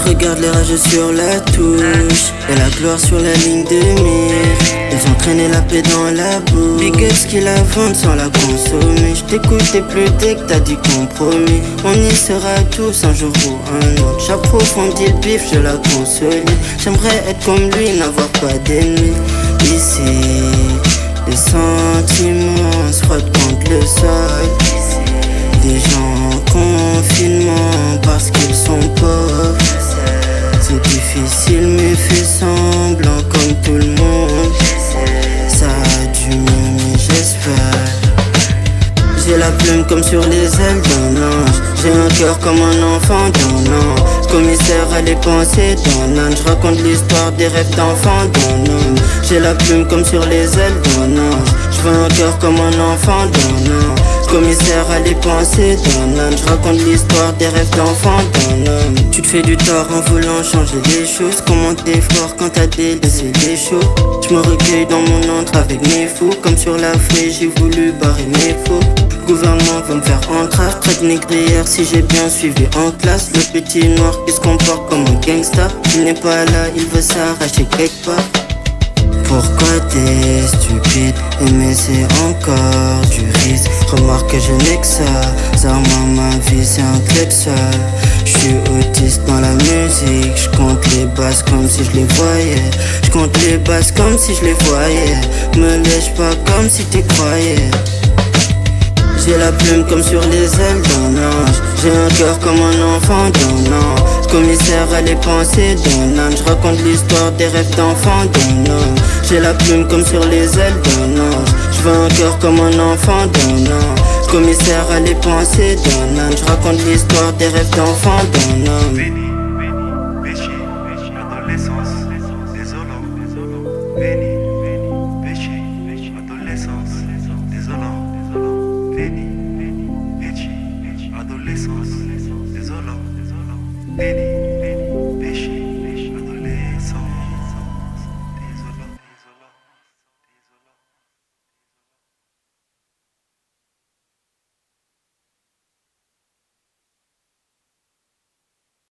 Regarde les rageux sur la touche et la gloire sur la ligne de mire. Ils ont traîné la paix dans la bouche. Big up ce qu'ils la vendent sans la consommer. J't'écoutais plus dès que t'as dit compromis. On y sera tous un jour ou un autre. J'approfondis le bif, je la consolide. J'aimerais être comme lui, n'avoir pas d'ennemis. Ici, les sentiments se frottent contre le sol. Des gens en confinement parce qu'ils sont pauvres. C'est difficile mais fais semblant comme tout le monde. Ça a du mieux mais j'espère. J'ai la plume comme sur les ailes d'un ange. J'ai un cœur comme un enfant d'un an. Commissaire à les pensées d'un âne. Je raconte l'histoire des rêves d'enfant d'un homme. J'ai la plume comme sur les ailes d'un ange. Je veux un cœur comme un enfant d'un an. Commissaire à les pensées d'un âne. Je raconte l'histoire des rêves d'enfant d'un homme. Tu te fais du tort en voulant changer les choses. Comment t'es fort quand t'as délaissé les choses. Je me recueille dans mon antre avec mes fous. Comme sur la feuille j'ai voulu barrer mes faux. Gouvernement va me faire entrave. Traite négrière si j'ai bien suivi en classe. Le petit noir qui se comporte comme un gangsta. Il n'est pas là, il veut s'arracher quelque part. Pourquoi t'es stupide? Aimer c'est encore du risque. Remarque que je n'ai que ça. Ça ma vie c'est un club seul. J'suis autiste dans la musique. J'compte les basses comme si je les voyais. J'compte les basses comme si je les voyais. Me lèche pas comme si t'y croyais. J'ai la plume comme sur les ailes d'un ange. J'ai un cœur comme un enfant d'un an. Commissaire à les pensées d'un âne. Je raconte l'histoire des rêves d'enfant d'un homme. J'ai la plume comme sur les ailes d'un ange. Je veux un cœur comme un enfant d'un an. Commissaire à les pensées d'un âne. Je raconte l'histoire des rêves d'enfant d'un homme. Béni, péché, adolescence, désolant, béni.